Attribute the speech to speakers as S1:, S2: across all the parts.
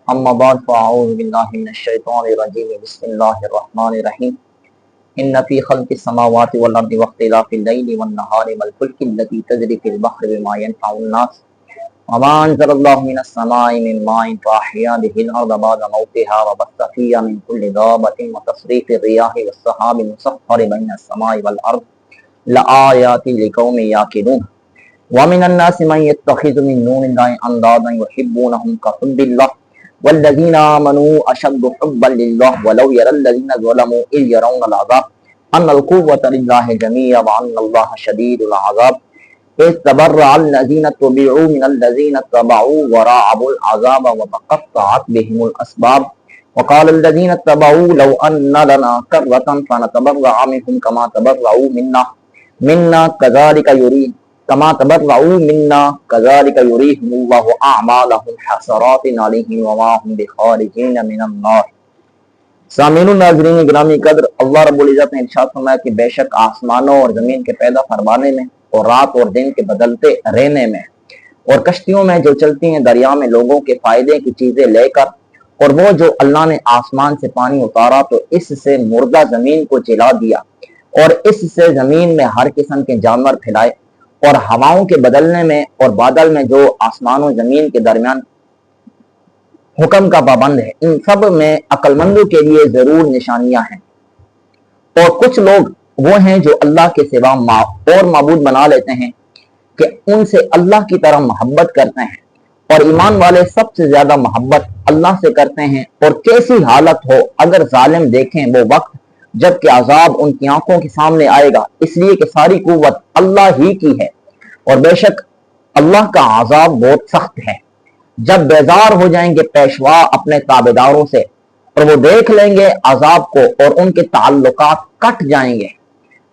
S1: اما بعد فاعوذ باللہ من الشیطان الرجیم بسم اللہ الرحمن الرحیم ان فی خلق السماوات والارض واختلاف اللیل والنہار والفلک التي تجری فی البحر بما ينفع الناس وما انزل اللہ من السماء من ماء فاحیا به الارض بعد موتها وبث فیہا من کل دابۃ وتصریف الرياح والسحاب المسخر بین السماء والارض لآیات لقوم یعقلون ومن الناس من يتخذ من دون الله اندادا يحبونهم كحب الله والذین آمنوا اشد حبا للہ ولو یری الذین ظلموا اذ یرون العذاب ان القوة للہ جميعا وان اللہ شدید العذاب اذ تبرأ الذین اتبعوا من الذین اتبعوا ورأوا العذاب وتقطعت بهم الاسباب وقال الذین اتبعوا لو ان لنا کرة فنتبرأ منهم كما تبرأوا منا كذلك يريهم الله اعمالهم حسرات عليهم وما هم بخارجين من النار۔ سامعین ناظرین گرامی قدر، اللہ رب العزت نے ارشاد فرمایا کہ بے شک آسمانوں اور زمین کے پیدا فرمانے میں اور رات اور دن کے بدلتے رہنے میں اور کشتیوں میں جو چلتی ہیں دریا میں لوگوں کے فائدے کی چیزیں لے کر، اور وہ جو اللہ نے آسمان سے پانی اتارا تو اس سے مردہ زمین کو جلا دیا اور اس سے زمین میں ہر قسم کے جانور پھیلائے، اور ہواؤں کے بدلنے میں اور بادل میں جو آسمان و زمین کے درمیان حکم کا پابند ہے، ان سب میں عقل مندوں کے لیے ضرور نشانیاں ہیں۔ اور کچھ لوگ وہ ہیں جو اللہ کے سوا اور معبود بنا لیتے ہیں کہ ان سے اللہ کی طرح محبت کرتے ہیں، اور ایمان والے سب سے زیادہ محبت اللہ سے کرتے ہیں۔ اور کیسی حالت ہو اگر ظالم دیکھیں وہ وقت جبکہ عذاب ان کی آنکھوں کے سامنے آئے گا، اس لیے کہ ساری قوت اللہ ہی کی ہے، اور بے شک اللہ کا عذاب بہت سخت ہے۔ جب بیزار ہو جائیں گے پیشوا اپنے تابعداروں سے اور وہ دیکھ لیں گے عذاب کو اور ان کے تعلقات کٹ جائیں گے،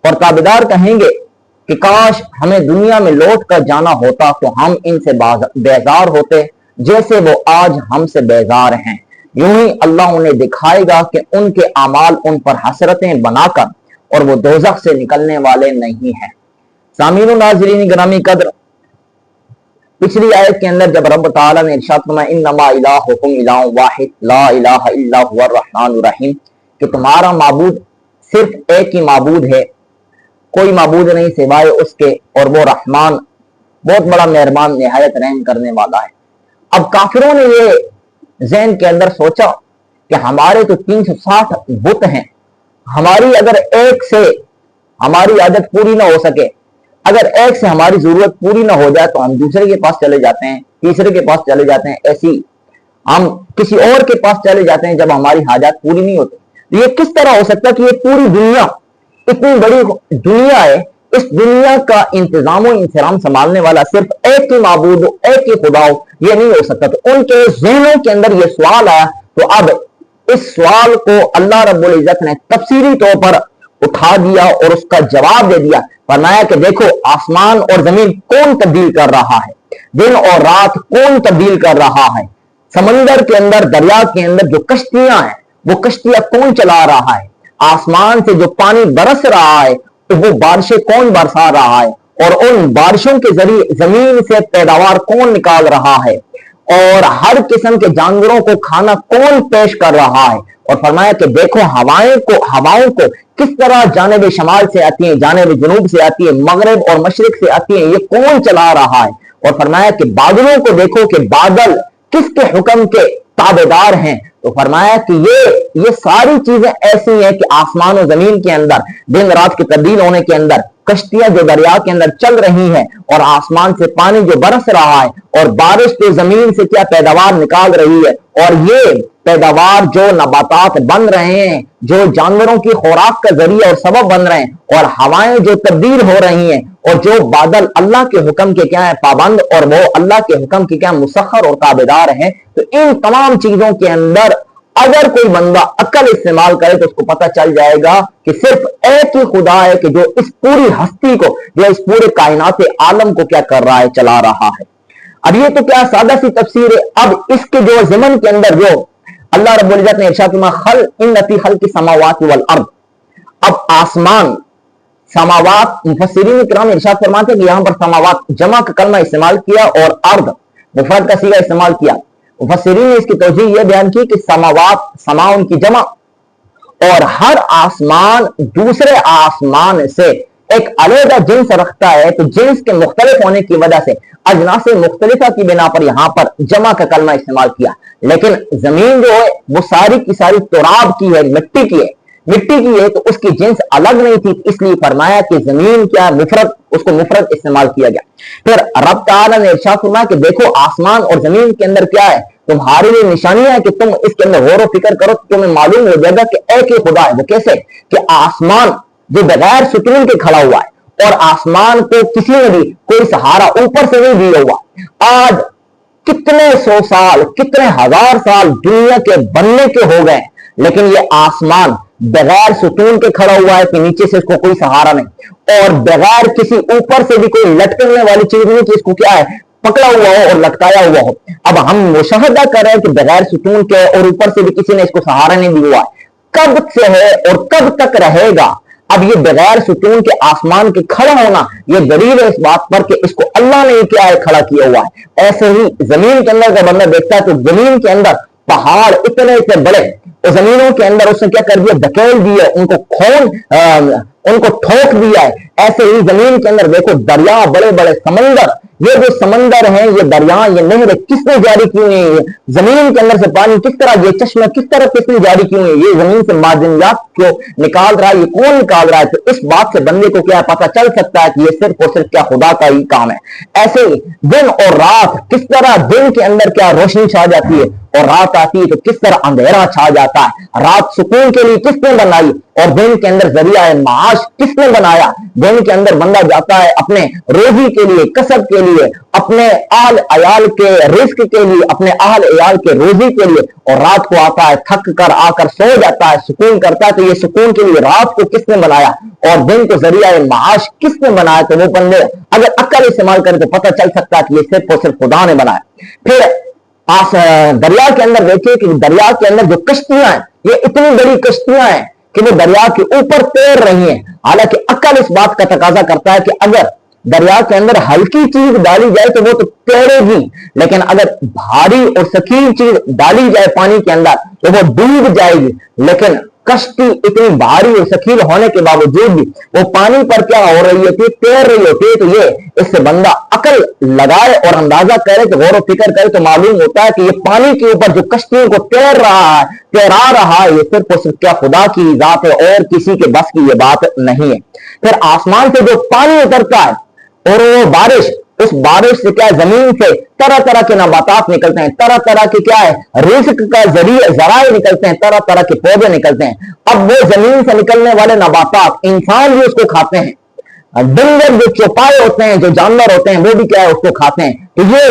S1: اور تابعدار کہیں گے کہ کاش ہمیں دنیا میں لوٹ کر جانا ہوتا تو ہم ان سے بیزار ہوتے جیسے وہ آج ہم سے بیزار ہیں۔ یوں ہی اللہ انہیں دکھائے گا کہ ان کے اعمال ان پر حسرتیں بنا کر اور وہ دوزخ سے نکلنے والے نہیں ہیں۔ سامعین و ناظرین گرامی قدر، پچھلی آیت کے اندر جب رب تعالیٰ نے ارشاد فرمایا انما الہکم الہ واحد لا الہ الا هو الرحمن الرحیم، کہ تمہارا معبود صرف ایک ہی معبود ہے، کوئی معبود نہیں سوائے اس کے، اور وہ رحمان بہت بڑا مہربان نہایت رحم کرنے والا ہے۔ اب کافروں نے یہ ذہن کے اندر سوچا کہ ہمارے تو 360 بت ہیں، ہماری اگر ایک سے ہماری عادت پوری نہ ہو سکے، اگر ایک سے ہماری ضرورت پوری نہ ہو جائے تو ہم دوسرے کے پاس چلے جاتے ہیں، تیسرے کے پاس چلے جاتے ہیں، ایسی ہم کسی اور کے پاس چلے جاتے ہیں جب ہماری حاجات پوری نہیں ہوتی۔ یہ کس طرح ہو سکتا کہ یہ پوری دنیا، اتنی بڑی دنیا ہے، اس دنیا کا انتظام و انصرام سنبھالنے والا صرف ایک ہی معبود ہو، ایک ہی خدا ہو، یہ نہیں ہو سکتا۔ تو ان کے ذہنوں کے اندر یہ سوال آیا، تو اب اس سوال کو اللہ رب العزت نے تفصیلی طور پر اٹھا دیا اور اس کا جواب دے دیا۔ فرمایا کہ دیکھو آسمان اور زمین کون تبدیل کر رہا ہے، دن اور رات کون تبدیل کر رہا ہے، سمندر کے اندر دریا کے اندر جو کشتیاں ہیں وہ کشتیاں کون چلا رہا ہے، آسمان سے جو پانی برس رہا ہے وہ بارشیں کون برسا رہا ہے، اور ان بارشوں کے ذریعے زمین سے پیداوار کون نکال رہا ہے، اور ہر قسم کے جانوروں کو کھانا کون پیش کر رہا ہے۔ اور فرمایا کہ دیکھو ہواؤں کو کس طرح جانب شمال سے آتی ہیں، جانب جنوب سے آتی ہے، مغرب اور مشرق سے آتی ہیں، یہ کون چلا رہا ہے۔ اور فرمایا کہ بادلوں کو دیکھو کہ بادل کس کے حکم کے تابعدار ہیں۔ تو فرمایا کہ یہ ساری چیزیں ایسی ہیں کہ آسمان و زمین کے اندر دن رات کے تبدیل ہونے کے اندر، کشتیاں جو دریا کے اندر چل رہی ہیں، اور آسمان سے پانی جو برس رہا ہے، اور بارش جو زمین سے کیا پیداوار نکال رہی ہے، اور یہ پیداوار جو نباتات بن رہے ہیں، جو جانوروں کی خوراک کا ذریعہ اور سبب بن رہے ہیں، اور ہوائیں جو تبدیل ہو رہی ہیں، اور جو بادل اللہ کے حکم کے کیا ہے پابند، اور وہ اللہ کے حکم کے کیا مسخر اور تابعدار ہیں۔ تو ان تمام چیزوں کے اندر اگر کوئی بندہ عقل استعمال کرے تو اس کو پتہ چل جائے گا کہ صرف ایک ہی خدا ہے کہ جو اس پوری ہستی کو، جو اس پورے کائنات عالم کو کیا کر رہا ہے، چلا رہا ہے۔ اب یہ تو کیا سادہ سی تفسیر ہے۔ اب اس کے جو ضمن کے اندر جو اللہ رب العزت نے ارشاد فرمایا ان فی خلق السماوات والارض، اب آسمان سماوات، مفسرین کرام ارشاد فرماتے ہیں کہ یہاں پر سماوات جمع کا کلمہ استعمال کیا اور ارض مفرد کا صیغہ استعمال کیا۔ मुफस्सिरीन ने इसकी तौजीह यह बयान की कि समावात, समा उनकी जमा, और हर आसमान दूसरे आसमान से एक अलग जिन्स रखता है, तो जिन्स के मुख्तलिफ होने की वजह से अजनास मुख्तलिफा की बिना पर यहां पर जमा का कलमा इस्तेमाल किया। लेकिन जमीन जो है वो सारी की सारी तुराब की है, मिट्टी की है, मिट्टी की है, तो उसकी जिन्स अलग नहीं थी, इसलिए फरमाया कि जमीन क्या मुफरद, उसको मुफरद इस्तेमाल किया गया। फिर रब तआला ने इरशाद फरमाया कि देखो आसमान और जमीन के अंदर क्या है, तुम्हारे लिए निशानियां है कि तुम इसके अंदर गौर फिक्र करो तो तुम्हें मालूम हो जाएगा कि एक ही खुदा है। वो कैसे कि आसमान जो बगैर सुकून के खड़ा हुआ है और आसमान को किसी ने भी कोई सहारा ऊपर से नहीं दिया हुआ। आज कितने सौ साल, कितने हजार साल दुनिया के बनने के हो गए, लेकिन ये आसमान बगैर सुकून के खड़ा हुआ है कि नीचे से इसको कोई सहारा नहीं, और बगैर किसी ऊपर से भी कोई लटकने वाली चीज नहीं कि इसको क्या है पकड़ा हुआ हो और लटकाया हुआ हो। अब हम मुशाहदा कर रहे हैं कि बगैर सुकून के और ऊपर से भी किसी ने इसको सहारा नहीं दिया हुआ है। कब से है और कब तक रहेगा? अब ये बगैर सुकून के आसमान के खड़ा होना ये दलील है इस बात पर कि इसको अल्लाह ने क्या है खड़ा किया हुआ है। ऐसे ही जमीन के अंदर जब बंदा देखता है तो जमीन के अंदर पहाड़ इतने इतने बड़े, तो जमीनों के अंदर उसने क्या कर दिया, धकेल दिया, उनको ठोक दिया है। ऐसे ही जमीन के अंदर देखो दरिया, बड़े बड़े समंदर, ये जो समंदर हैं, ये दरिया, ये नहरें किसने जारी की हुई है? जमीन के अंदर से पानी किस तरह, ये चश्मा किस तरह किसने जारी की हुई है? ये जमीन से मादनियात को निकाल रहा है, ये कौन निकाल रहा है? तो इस बात से बंदे को क्या पता चल सकता है कि ये सिर्फ और सिर्फ क्या खुदा का ही काम है। ऐसे ही दिन और रात, किस तरह दिन के अंदर क्या रोशनी छा जाती है और रात आती है तो किस तरह अंधेरा छा जाता है। रात सुकून के लिए किसने बनाई और दिन के अंदर जरिया माश किसने बनाया? दिन के अंदर बंदा जाता है अपने रोजी के लिए, कसब के लिए, अपने आल अयाल के रिस्क के लिए, अपने आल अयाल के रोजी के लिए, और रात को आता है थक कर आकर सो जाता है, सुकून करता है। तो ये सुकून के लिए रात को किसने बनाया और दिन को जरिया माश किसने बनाया? तो वो बंदे अगर अक्ल इस्तेमाल करें तो पता चल सकता है कि ये सिर्फ और सिर्फ खुदा ने बनाया। फिर दरिया के अंदर देखिए कि दरिया के अंदर जो कश्तियां हैं, ये इतनी बड़ी कश्तियां हैं कि वो दरिया के ऊपर तैर रही हैं। हालांकि अक्ल इस बात का तकाजा करता है कि अगर दरिया के अंदर हल्की चीज डाली जाए तो वो तो तैरेगी, लेकिन अगर भारी और सकीन चीज डाली जाए पानी के अंदर तो वो डूब जाएगी। लेकिन कश्ती इतनी भारी और सकील होने के बावजूद भी वो पानी पर क्या हो रही होती है, तैर रही होती है। तो ये इससे बंदा अकल लगाए और अंदाजा करे कि गौर फिक्र करे तो मालूम होता है कि ये पानी के ऊपर जो कश्तियों को तैरा रहा है, ये सिर्फ और सिर्फ क्या खुदा की जात है और किसी के बस की ये बात नहीं है। फिर आसमान से जो पानी उतरता है और वो बारिश, उस बारिश से क्या जमीन से तरह तरह के नबातात निकलते हैं, तरह तरह के क्या है रिस्क का जराए निकलते हैं, तरह तरह के पौधे निकलते हैं। अब वो जमीन से निकलने वाले नबातात इंसान भी उसको खाते हैं, डंगर जो चौपाए होते हैं, जो जानवर होते हैं, वो भी क्या है उसको खाते हैं। तो ये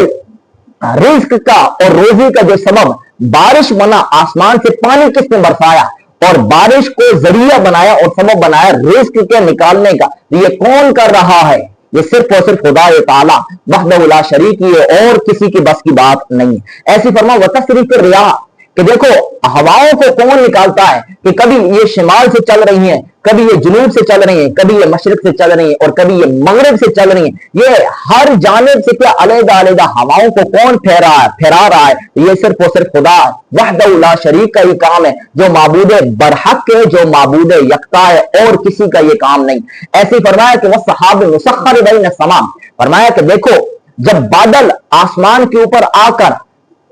S1: रिस्क का और रोजी का जो सबब बारिश बना, आसमान से पानी किसने बरसाया और बारिश को जरिया बनाया और सबब बनाया रिस्क के निकालने का, ये कौन कर रहा है? ये सिर्फ और सिर्फ खुदा ताला वहदहु ला शरीक है और किसी की बस की बात नहीं है। ऐसी फरमा वतस्रीफ रियाह कि देखो हवाओं को कौन निकालता है कि कभी ये शिमाल से चल रही हैं, कभी ये जुनूब से चल रही हैं, कभी ये मशरिक से चल रही हैं और कभी ये मगरिब से चल रही हैं। ये हर जानिब से क्या अलग अलग हवाओं को कौन फैरा रहा है? ये सिर्फ और सिर्फ खुदा वहदहु ला शरीक का ही काम है, जो माबूद बरहक है, जो माबूद यकता है और किसी का ये काम नहीं। ऐसे ही फरमाया कि वह सहाब मुसख्खर बैन समा, फरमाया कि देखो जब बादल आसमान के ऊपर आकर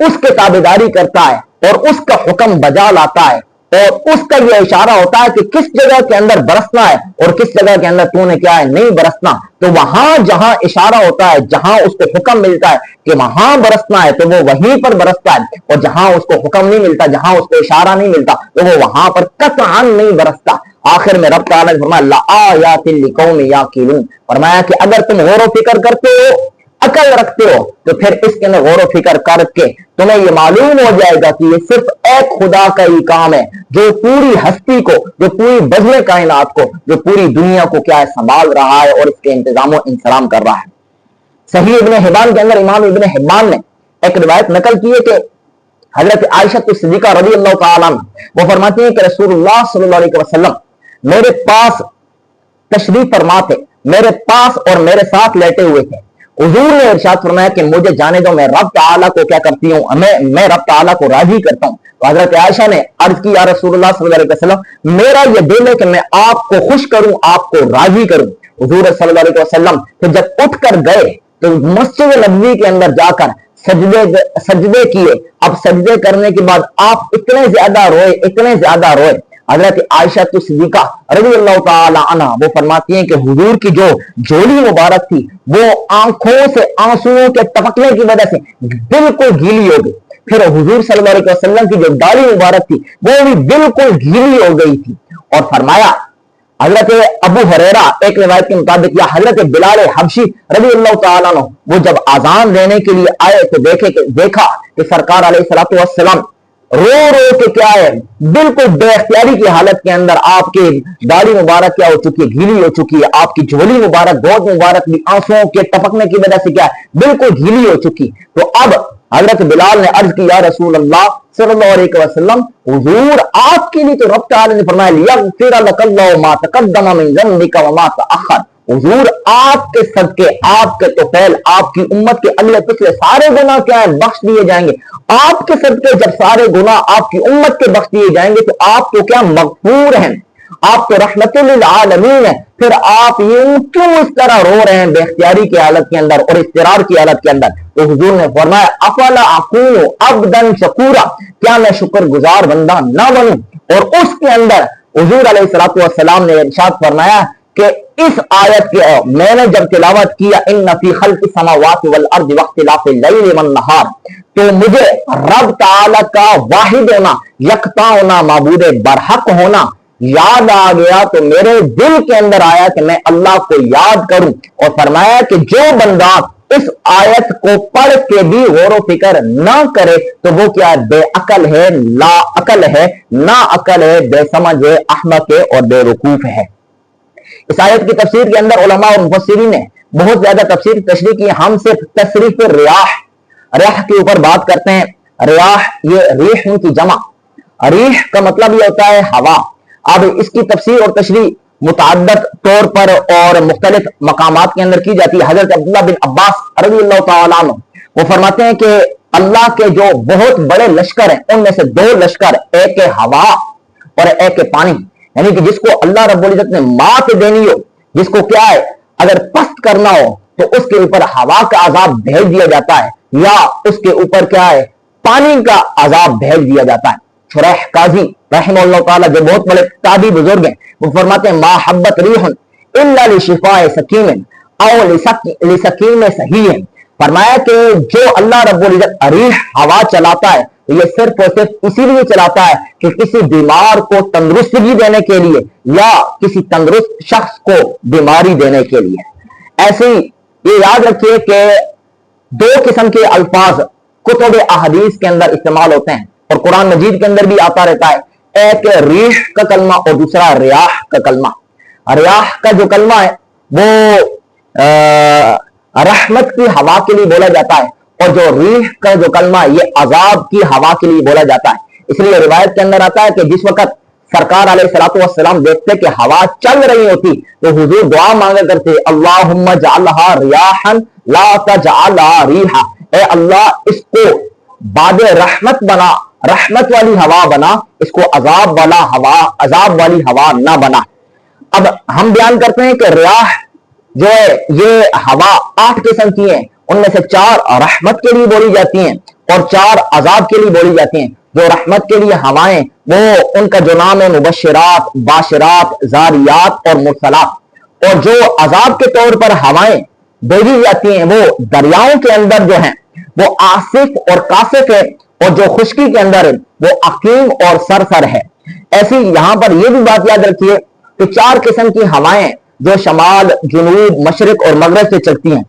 S1: उसके ताबेदारी करता है और उसका हुक्म बजा लाता है और उसका यह इशारा होता है कि किस जगह के अंदर बरसना है और किस जगह के अंदर तूने क्या है नहीं बरसना, तो वहां जहां इशारा होता है, जहां उसको हुक्म मिलता है कि वहां बरसना है तो वो वहीं पर बरसता है, और जहां उसको हुक्म नहीं मिलता, जहां उसको इशारा नहीं मिलता तो वो वहां पर कतअन नहीं बरसता। आखिर में रब तआला ने फरमाया लआयातिन लिकौमिन याकिलून, फरमाया कि अगर तुम गौर फिक्र करते हो, अकल रखते हो, तो फिर इसके अंदर गौर फिक्र करके तुम्हें यह मालूम हो जाएगा कि ये सिर्फ एक खुदा का ही काम है, जो पूरी हस्ती को, जो पूरी बज़्म कायनात को, जो पूरी दुनिया को क्या है संभाल रहा है और इसके इंतजाम और इंतजाम कर रहा है। सही इब्न हिब्बान के अंदर इमाम इब्न हिब्बान ने एक रिवायत नकल की है कि हजरत आयशा सिद्दीका रज़ियल्लाहु तआला अन्हा वो फरमाती हैं कि रसूलुल्लाह सल्लल्लाहु अलैहि वसल्लम मेरे पास तशरीफ फरमा थे, मेरे पास और मेरे साथ लेटे हुए थे हुजूर ने इरशाद फरमाया कि मुझे जाने दो, मैं रब ताला को क्या करती हूँ, मैं रब ताला को राजी करता हूँ। तो हजरत आयशा ने अर्ज की, या रसूलुल्लाह सल्लल्लाहु अलैहि वसल्लम, मेरा ये दिल है कि मैं आपको खुश करूं, आपको राजी करूं। हुजूर सल्लल्लाहु अलैहि वसल्लम फिर जब उठ कर गए तो मस्जिद नबवी के अंदर जाकर सजदे किए। अब सजदे करने के बाद आप इतने ज्यादा रोए। हजरत आयशा सिद्दीका रज़ियल्लाहु ताला अन्हा वो फरमाती हैं कि हुजूर की जो जोड़ी मुबारक थी वो आंखों से आंसुओं के टपकने की वजह से बिल्कुल गीली हो गई। फिर हुजूर सल्लल्लाहु अलैहि वसल्लम की जो दाढ़ी मुबारक थी वो भी बिल्कुल गीली हो गई थी। और फरमाया, हजरत अबू हुरैरा एक रिवायत के मुताबिक, या हजरत बिलाल हबशी रज़ियल्लाहु ताला अन्हु वो जब आजान देने के लिए आए तो देखा कि सरकार अलैहिस्सलातु वस्सलाम रो के क्या है, बिल्कुल बेख्तियारी की हालत के अंदर आपकी दाढ़ी मुबारक क्या हो चुकी है, गीली हो चुकी है। आपकी झोली मुबारक, गोद मुबारक भी आंसुओं के टपकने की वजह से क्या है, बिल्कुल गीली हो चुकी। तो अब हजरत बिलाल ने अर्ज किया, रसूल अल्लाह सल्लल्लाहु अलैहि वसल्लम, हुजूर आपके लिए तो रब तआला ने फरमाया, लियग़फ़िर लकल्लाहु मा तक़द्दम मिन ज़न्बिका व मा तअख़्ख़र, हुजूर आपके सदके, आपके तौफील, आपकी उम्मत के अगले पिछले सारे गुनाह क्या है, बख्श दिए जाएंगे। आपके सदके जब सारे गुनाह आपकी उम्मत के बख्श दिए जाएंगे तो आप तो क्या मगफूर हैं, आप तो रहमतुल लिल आलमीन हैं। फिर आप यूं क्यों इस तरह रो रहे हैं बेख्तियारी की हालत के अंदर और इस्तिरार की हालत के अंदर? तो हुजूर ने फरमाया, अफला अकूनु अब्दन शकूरा, क्या मैं शुक्रगुजार बंदा ना बनूं? और उसके अंदर हुजूर अलैहिस्सलातु वस्सलाम ने इरशाद फरमाया कि इस आयत के मैंने जब तिलावत किया, इन्ना फी खल्क़िस समावाति वल अर्दि वख्तिलाफ़िल लैलि वन नहार, तो मुझे रब ताला का वाहिद होना, यकता होना, माबूद बरहक होना याद आ गया। तो मेरे दिल के अंदर आया कि मैं अल्लाह को याद करूं। और फरमाया कि जो बंदा इस आयत को पढ़ के भी गौर फिक्र ना करे तो वो क्या बेअकल है, ला अकल है, ना अकल है, बेसमझ है, अहमक है और बेवकूफ है। इस आयत की तफसीर के अंदर उलमा और मुफस्सिरीन ने बहुत ज्यादा तफसीर तशरीह की। हम सिर्फ तशरीफ रियाह के ऊपर बात करते हैं। रियाह ये रिह की जमा, रिह का मतलब ये होता है हवा। अब इसकी तफसीर और तशरीह मुतअद्दिद तौर पर और मुख्तलिफ मकामात के अंदर की जाती है। हजरत अब्दुल्लाह बिन अब्बास रज़ियल्लाहु ताला अन्हु वो फरमाते हैं कि अल्लाह के जो बहुत बड़े लश्कर हैं उनमें से दो लश्कर, एक है हवा और एक है पानी। यानी कि जिसको अल्लाह रब्बुल इज्जत ने मात देनी हो, जिसको क्या है अगर पस्त करना हो तो उसके ऊपर हवा का अजाब भेज दिया जाता है या उसके ऊपर क्या है पानी का अजाब भेज दिया जाता है। शुरैह काजी रहमतुल्लाह ताला जो बहुत बड़े ताबी बुजुर्ग हैं वो फरमाते हैं, मा हब्बत रीहुन इल्ला लिशिफाए सकीमिन औ लिसकीम सहीह। फरमाया कि जो अल्लाह रब्बुल इज्जत रिह हवा चलाता है तो ये सिर्फ और सिर्फ इसीलिए चलाता है कि किसी बीमार को तंदुरुस्ती देने के लिए या किसी तंदुरुस्त शख्स को बीमारी देने के लिए। ऐसे ही ये याद रखिए कि दो किस्म के अल्फाज कुतुब अहदीस के अंदर इस्तेमाल होते हैं और कुरान मजीद के अंदर भी आता रहता है। एक रिह का कलमा और दूसरा रियाह का कलमा। रियाह का जो कलमा है वो रहमत की हवा के लिए बोला जाता है और जो रिह का जो कलमा ये अजाब की हवा के लिए बोला जाता है। इसलिए रिवायत के अंदर आता है कि जिस वक्त सरकार अलैहिस्सलातु वस्सलाम देखते कि हवा चल रही होती तो हुजूर दुआ मांगा करते, अल्लाहुम्मा जअलहा रियाहन ला तजअलहा रीहा, ए अल्लाह इसको बाद रहमत बना, रहमत वाली हवा बना, इसको अजाब वाली हवा ना बना। अब हम बयान करते हैं कि रियाह जो है ये हवा 8 किस्म की है, उनमें से 4 रहमत के लिए बोली जाती हैं और 4 अजाब के लिए बोली जाती हैं। जो रहमत के लिए हवाएं वो उनका जो नाम है मुबश्शिरात, बाशिरात, जारियात और मुरसलात। और जो अजाब के तौर पर हवाएं भेजी जाती हैं वो दरियाओं के अंदर जो हैं वो आसिफ और कासिफ है और जो खुश्की के अंदर है वो अकीम और सरसर है। ऐसी यहां पर यह भी बात याद रखिए कि 4 किस्म की हवाएं जो शमाल, जुनूब, मशरिक और मगरब से चलती हैं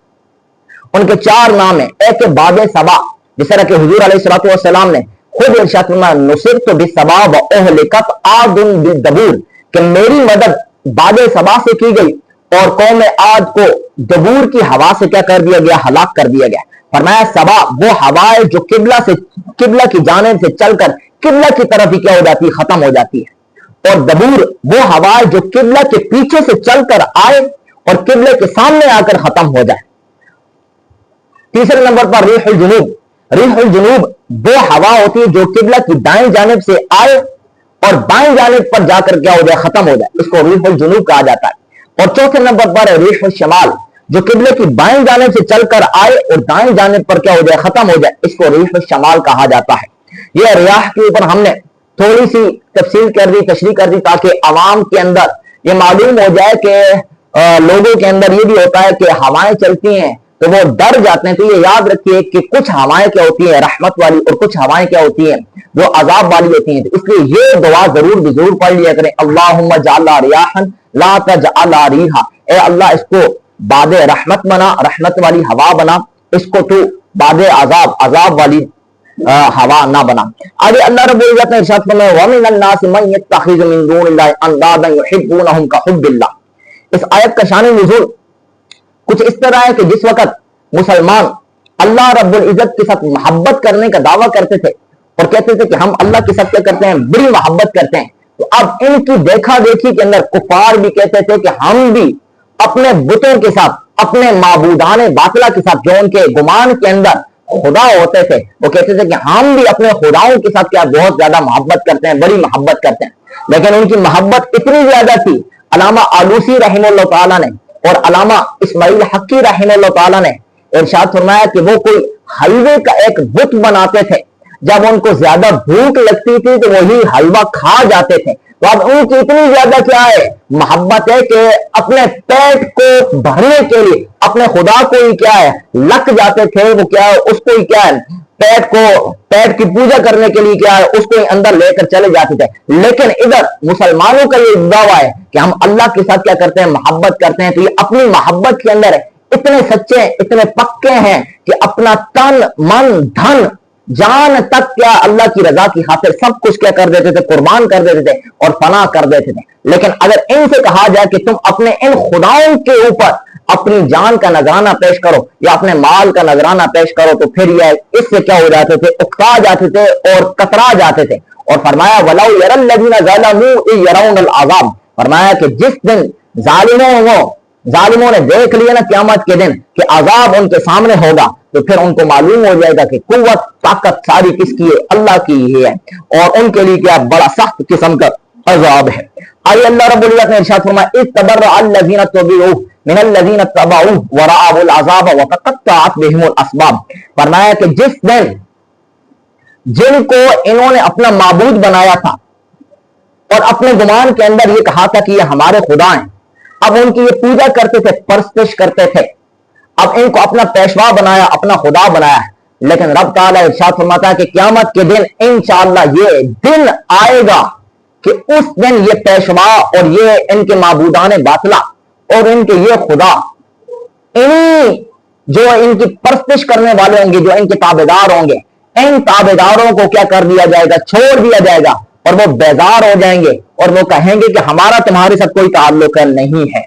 S1: उनके 4 नाम हैं। एक है बादे सबा, जिस तरह के हुजूर अलैहिस्सलातु वस्सलाम ने खुद इरशाद फरमाया, नुसिरतु बिस्सबा व उहलिकत आदुन बिदबूर, कि मेरी मदद बादे सबा से की गई और कौम आद को दबूर की हवा से क्या कर दिया गया, हलाक कर दिया गया। फरमाया सबा वो हवा है जो किबला की जानिब से चलकर किबला की तरफ ही क्या हो जाती है, खत्म हो जाती है। और दबूर वो हवा है जो किबला के पीछे से चलकर आए और किबले के सामने आकर खत्म हो जाए। तीसरे नंबर पर रीहुल जुनूब। रीहुल जुनूब वो हवा होती है जो किबला की दाएं जानिब से आए और बाएं जानिब पर जाकर क्या हो जाए, खत्म हो जाए, इसको रीहुल जुनूब कहा जाता है। और चौथे नंबर पर रीहुल शमाल, जो किबले की बाएं जानिब से चलकर आए और दाएं जानिब पर क्या हो जाए, खत्म हो जाए, इसको रीहुल शमाल कहा जाता है। यह रियाह के ऊपर हमने थोड़ी सी तफसील कर दी, तशरीह कर दी, ताकि आवाम के अंदर ये मालूम हो जाए कि लोगों के अंदर ये भी होता है कि हवाएं चलती हैं तो वो डर जाते हैं। तो ये याद रखिए कि कुछ हवाएं क्या होती है, रहमत वाली, और कुछ हवाएं क्या होती हैं, वो अजाब वाली होती हैं। तो इसलिए ये दुआ जरूर पढ़ लिया करें, अल्लाहुम्मा जअलना रियाहन ला तजअलना रीहा, ए अल्लाह इसको बादे रहमत बना, रहमत वाली हवा बना, इसको तू बादे अजाब, अजाब वाली हवा ना बना। आगे अल्लाह रब्बुल इज्जत ने इरशाद फरमाया, व मिनन नास मन यत्तखिज़ु मिन दूनिल्लाहि अंदादन युहिब्बूनहुम का हुब्बिल्लाह। इस आयत का शान नुज़ूल कुछ इस तरह है कि जिस वक्त मुसलमान अल्लाह रब्बुल इज्जत के साथ मोहब्बत करने का दावा करते थे और कहते थे कि हम अल्लाह के साथ क्या करते हैं, बड़ी मोहब्बत करते हैं, तो अब इनकी देखा देखी के अंदर कुफार भी कहते थे कि हम भी अपने बुतों के साथ, अपने माबूदाने बातिला के साथ, जो उनके गुमान के अंदर खुदा होते थे, वो कहते थे कि हम भी अपने खुदाओं के साथ क्या बहुत ज्यादा मोहब्बत करते हैं, बड़ी मोहब्बत करते हैं। लेकिन उनकी मोहब्बत इतनी ज्यादा थी, अल्लामा आलूसी रहमतुल्लाह ताला ने और अल्लामा इस्माइल हक्की रहमतुल्लाह ताला ने इरशाद फरमाया कि वो कोई हलवे का एक बुत बनाते थे, जब उनको ज्यादा भूख लगती थी तो वही हलवा खा जाते थे। तो अब उनकी इतनी ज्यादा क्या है, मोहब्बत है कि अपने पेट को भरने के लिए अपने खुदा को ही क्या है लग जाते थे, वो क्या है उसको ही क्या है पेट की पूजा करने के लिए क्या है उसको ही अंदर लेकर चले जाते थे। लेकिन इधर मुसलमानों का ये दावा है कि हम अल्लाह के साथ क्या करते हैं, मोहब्बत करते हैं। तो ये अपनी मोहब्बत के अंदर इतने सच्चे, इतने पक्के हैं कि अपना तन मन धन जान तक क्या अल्लाह की रजा की खातिर सब कुछ क्या कर देते थे, कुर्बान कर देते थे और फना कर देते थे। लेकिन अगर इनसे कहा जाए कि तुम अपने इन खुदाओं के ऊपर अपनी जान का नजराना पेश करो या अपने माल का नजराना पेश करो, तो फिर यह इससे क्या हो जाते थे, उकता जाते थे और कतरा जाते थे। और फरमाया वलौ यरल्लज़ीना ज़लमू यरौनल अज़ाब, फरमाया कि जिस दिन जालिमों ने देख लिया ना क़यामत के दिन कि अजाब उनके सामने होगा, तो फिर उनको मालूम हो जाएगा कि कुव्वत ताकत सारी किसकी है, अल्लाह की ही है, और उनके लिए क्या बड़ा सख्त किस्म का अजाब है। आइए अल्लाह रब्बुल इज्जत ने इरशाद फरमाया इस्तबर्रा अल्लज़ीना तुबिऊ मिनल्लज़ीना तबऊ वराअल अज़ाब व तक़त्तअत बिहिमुल अस्बाब, फरमाया कि जिस दिन जिनको इन्होंने अपना माबूद बनाया था और अपने गुमान के अंदर ये कहा था कि ये हमारे खुदा हैं, अब उनकी ये पूजा करते थे, परस्तिश करते थे, अब इनको अपना पेशवा बनाया, अपना खुदा बनाया है। लेकिन रब ताला इरशाद फरमाता है कि क़यामत के दिन इंशाअल्लाह ये दिन आएगा कि उस दिन ये पेशवा और ये इनके माबूदाने बातिला और इनके ये खुदा, इन्हीं जो इनकी परस्तिश करने वाले होंगे, जो इनके ताबेदार होंगे, इन ताबेदारों को क्या कर दिया जाएगा, छोड़ दिया जाएगा और वो बेजार हो जाएंगे और वो कहेंगे कि हमारा तुम्हारे साथ कोई ताल्लुक नहीं है।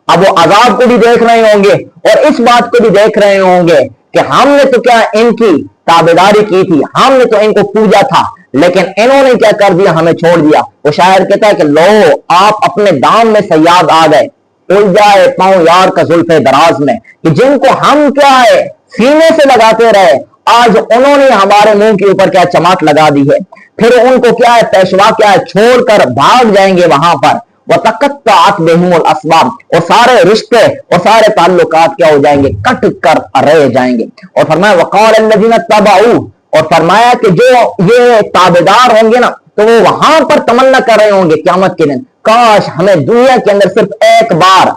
S1: अब वो अजाब को भी देख रहे होंगे और इस बात को भी देख रहे होंगे कि हमने तो क्या इनकी ताबेदारी की थी, हमने तो इनको पूजा था, लेकिन इन्होंने क्या कर दिया, हमें छोड़ दिया। वो शायर कहता है कि लो आप अपने दाम में सयाद आ गए, उलझाए पांव यार का जुल्फे दराज में, कि जिनको हम क्या है सीने से लगाते रहे, आज उन्होंने हमारे मुंह के ऊपर क्या चमाट लगा दी है। फिर उनको क्या है पेशवा क्या है छोड़कर भाग जाएंगे वहां पर, वह तक़त्तअत बिहिमुल अस्बाब, और सारे रिश्ते और सारे ताल्लुकात क्या हो जाएंगे, कट कर रह जाएंगे। और फरमाया वक़ाल अल्लज़ीना तबऊ, और फरमाया कि जो ये ताबेदार होंगे ना, तो वो वहां पर तमन्ना कर रहे होंगे क़यामत के दिन, काश हमें दुनिया के अंदर सिर्फ एक बार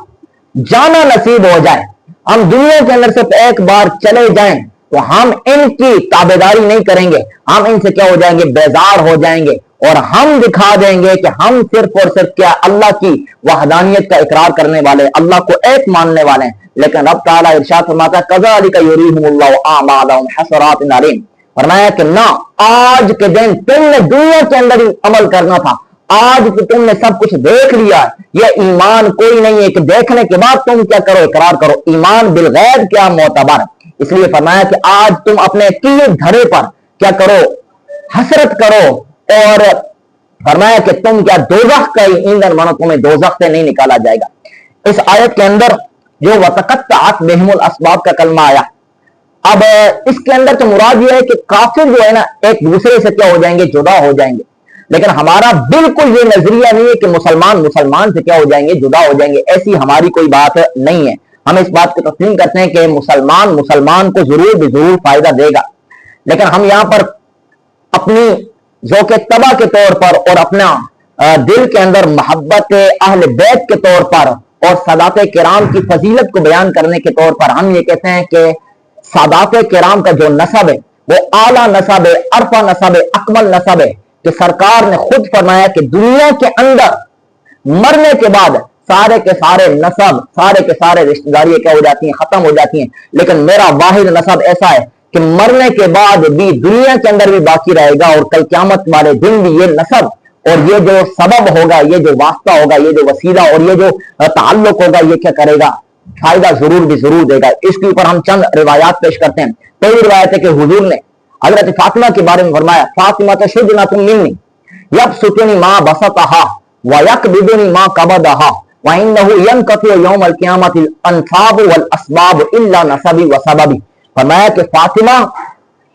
S1: जाना नसीब हो जाए, हम दुनिया के अंदर सिर्फ एक बार चले जाएं, तो हम इनकी ताबेदारी नहीं करेंगे, हम इनसे क्या हो जाएंगे, बेजार हो जाएंगे, और हम दिखा देंगे कि हम सिर्फ और सिर्फ क्या अल्लाह की वहदानियत का इकरार करने वाले, अल्लाह को एक मानने वाले हैं। लेकिन रब ताला इरशाद फरमाता है कज़ालिका युरीहुमुल्लाहु अअमालहुम हसरातिन अलैहिम, फरमाया कि ना आज के दिन तुमने दुनिया के अंदर ही अमल करना था, आज तो तुमने सब कुछ देख लिया, यह ईमान कोई नहीं है कि देखने के बाद तुम क्या करो, इकरार करो। ईमान बिलगैब क्या मोतबर, इसलिए फरमाया कि आज तुम अपने किए धरे पर क्या करो, हसरत करो, और फरमाया कि तुम क्या दोज़ख का ईंधन बनो, तुम्हें दोज़ख से नहीं निकाला जाएगा। इस आयत के अंदर जो वतक़त्तअत बिहिमुल अस्बाब का कलमा आया, اب اس کے اندر تو مراد یہ ہے کہ کافر جو ہے نا ایک دوسرے سے کیا ہو جائیں گے؟ جدا ہو جائیں گے. لیکن ہمارا بالکل یہ نظریہ نہیں ہے کہ مسلمان مسلمان سے کیا ہو جائیں گے؟ جدا ہو جائیں گے. ایسی ہماری کوئی بات نہیں ہے. ہم اس بات کو تسلیم کرتے ہیں کہ مسلمان مسلمان کو ضرور فائدہ دے گا. لیکن ہم یہاں پر اپنی ذوق طبع کے طور پر اور اپنا دل کے اندر محبت اہل بیت کے طور پر اور سادات کرام کی فضیلت کو بیان کرنے کے طور پر ہم یہ کہتے ہیں کہ سادات کرام کا جو نسب ہے وہ اعلیٰ نسب ہے، عرفہ نسب ہے، اکمل نسب ہے، کہ سرکار نے خود فرمایا کہ دنیا کے اندر مرنے کے بعد سارے کے سارے نسب، سارے کے سارے رشتہ داریاں کیا ہو جاتی ہیں؟ ختم ہو جاتی ہیں. لیکن میرا واحد نسب ایسا ہے کہ مرنے کے بعد بھی دنیا کے اندر بھی باقی رہے گا، اور کل قیامت والے دن بھی یہ نسب اور یہ جو سبب ہوگا، یہ جو واسطہ ہوگا، یہ جو وسیلہ اور یہ جو تعلق ہوگا، یہ کیا کرے گا؟ فائدہ ضرور دے گا. اس کے اوپر ہم چند روایات پیش کرتے ہیں. پہلی روایت ہے کہ حضور نے حضرت فاطمہ کے بارے میں فرمایا، فاطمہ شجنۃ منی یبسطنی ما بسطہا ویقبضنی ما قبضہا وانہ ینقطع یوم القیامۃ الانساب والاسباب الا نسبی وسببی. فرمایا کہ فاطمہ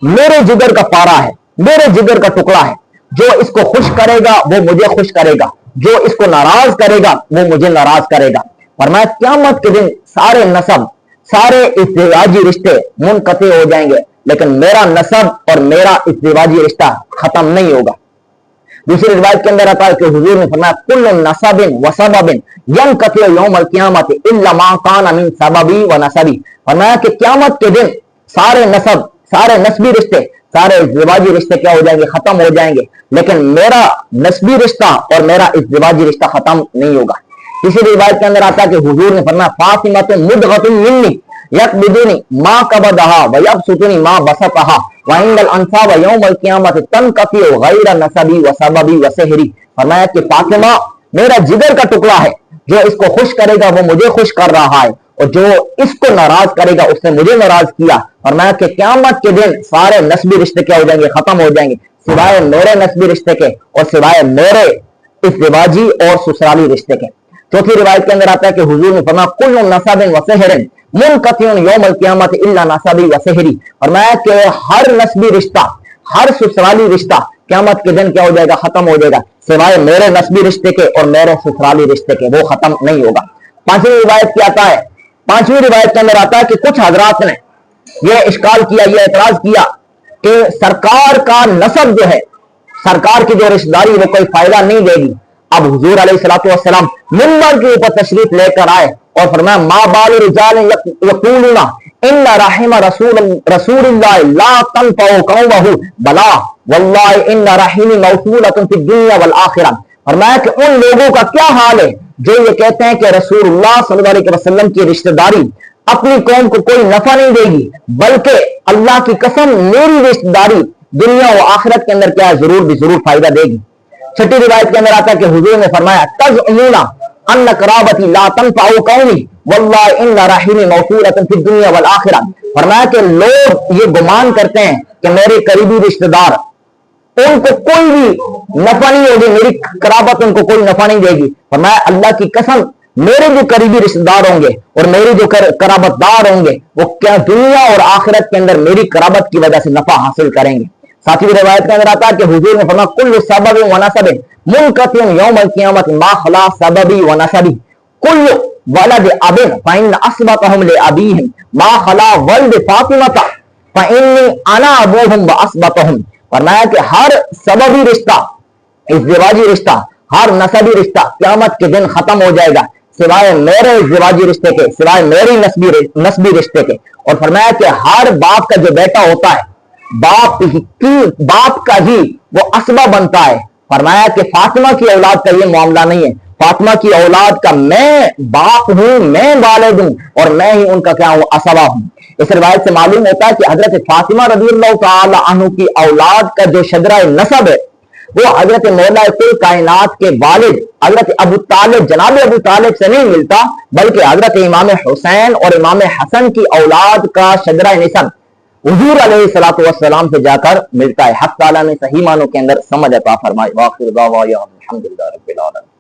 S1: میرے جگر کا پارا ہے، میرے جگر کا ٹکڑا ہے. جو اس کو خوش کرے گا وہ مجھے خوش کرے گا، جو اس کو ناراض کرے گا وہ مجھے ناراض کرے گا. فرمایا قیامت کے دن سارے نسب، سارے ازدواجی رشتے منقطع ہو جائیں گے، لیکن میرا نسب اور میرا ازدواجی رشتہ ختم نہیں ہوگا. دوسری روایت کے اندر آتا ہے کہ حضور نے فرمایا کل نسب وسبب ینقطع یوم القیامۃ الا ما کان من سببی ونسبی. فرمایا کہ قیامت کے دن سارے نسب، سارے نسبی رشتے، سارے ازدواجی رشتے کیا ہو جائیں گے؟ ختم ہو جائیں گے، لیکن میرا نسبی رشتہ اور میرا ازدواجی رشتہ ختم نہیں ہوگا. اسی روایت کے اندر آتا ہے کہ حضور نے فرمایا فاطمۃ مدغۃ منی یقبضنی ما قبضہا ویبسطنی ما بسطہا وعند الانساب یوم القیامۃ تنقطع غیر نسبی وسببی وسحری. فرمایا کہ فاطمہ میرا جگر کا ٹکڑا ہے، جو اس کو خوش کرے گا وہ مجھے خوش کر رہا ہے، اور جو اس کو ناراض کرے گا اس نے مجھے ناراض کیا. فرمایا کہ قیامت کے دن سارے نسبی رشتے کیا ہو جائیں گے؟ ختم ہو جائیں گے، سوائے میرے نسبی رشتے کے اور سوائے میرے ازدواجی اور سسرالی رشتے کے. چوتھی روایت کے اندر آتا ہے کہ حضور نے فرمایا کل نسب وسحر منقطع یوم القیامۃ الا نسبی وسحری. فرمایا کہ ہر نسبی رشتہ، ہر سسرالی رشتہ قیامت کے دن کیا ہو جائے گا؟ ختم ہو جائے گا، سوائے میرے نسبی رشتے کے اور میرے سسرالی رشتے کے، وہ ختم نہیں ہوگا. پانچویں روایت کیا آتا ہے؟ پانچویں روایت کے اندر آتا ہے کہ کچھ حضرات نے یہ اشکال کیا، یہ اعتراض کیا کہ سرکار کا نسب جو ہے، سرکار کی جو رشتہ داری وہ کوئی فائدہ نہیں دے گی. اب حضور علیہ الصلوۃ والسلام منبر کے اوپر تشریف لے کر آئے اور فرمایا ما بال رجال یقولون ان رحم رسول اللہ لا تنفع قومه بلا واللہ ان رحمی موصولۃ فی الدنیا والآخرہ. فرمایا کہ ان لوگوں کا کیا حال ہے جو یہ کہتے ہیں کہ رسول اللہ صلی اللہ علیہ وسلم کی رشتہ داری اپنی قوم کو کوئی نفع نہیں دے گی، بلکہ اللہ کی قسم میری رشتہ داری دنیا و آخرت کے اندر کیا ہے؟ ضرور فائدہ دے گی. چھٹی روایت کے اندر آتا ہے کہ حضور نے فرمایا تزعمون ان قرابتی لا تنفع قومی واللہ ان رحمی موصولۃ فی الدنیا والآخرہ. فرمایا کہ لوگ یہ گمان کرتے ہیں کہ میرے قریبی رشتہ دار ان کو کوئی بھی نفع نہیں ہوگی، میری قرابت ان کو کوئی نفع نہیں دے گی. فرمایا اللہ کی قسم میرے جو قریبی رشتہ دار ہوں گے اور میرے جو قرابت دار ہوں گے وہ کیا دنیا اور آخرت کے اندر میری قرابت کی وجہ سے نفع حاصل کریں گے. ساتھی روایت کے اندر آتا ہے کہ حضور نے فرمایا کل سبب و نسب منقطع یوم القیامت ما خلا سببی و نسبی کل ولد اب فإن اصبتهم لأبیہم ما خلا ولد فاطمۃ فإنی انا ابوہم واصبتهم. فرمایا کہ ہر سببی رشتہ، ازدواجی رشتہ، ہر نسبی رشتہ قیامت کے دن ختم ہو جائے گا، سوائے میرے ازدواجی رشتے کے، سوائے میری نسبی رشتے کے. اور فرمایا کہ ہر باپ کا جو بیٹا ہوتا ہے باپ کا ہی وہ اسبہ بنتا ہے. فرمایا کہ فاطمہ کی اولاد کا یہ معاملہ نہیں ہے، فاطمہ کی اولاد کا میں باپ ہوں، میں والد ہوں، اور میں ہی ان کا کیا ہوں؟ اسبہ ہوں. اس روایت سے معلوم ہوتا ہے کہ حضرت فاطمہ رضی اللہ تعالی عنہ کی اولاد کا جو شجرہ نسب ہے وہ حضرت مولا کل کائنات کے والد حضرت ابو طالب، جناب ابو طالب سے نہیں ملتا، بلکہ حضرت امام حسین اور امام حسن کی اولاد کا شجرہ نسب حضور علیہ الصلوۃ والسلام سے جا کر ملتا ہے. حق تعالیٰ نے صحیح معنوں کے اندر سمجھ عطا فرمائے. واخر دعوانا الحمدللہ رب العالمین.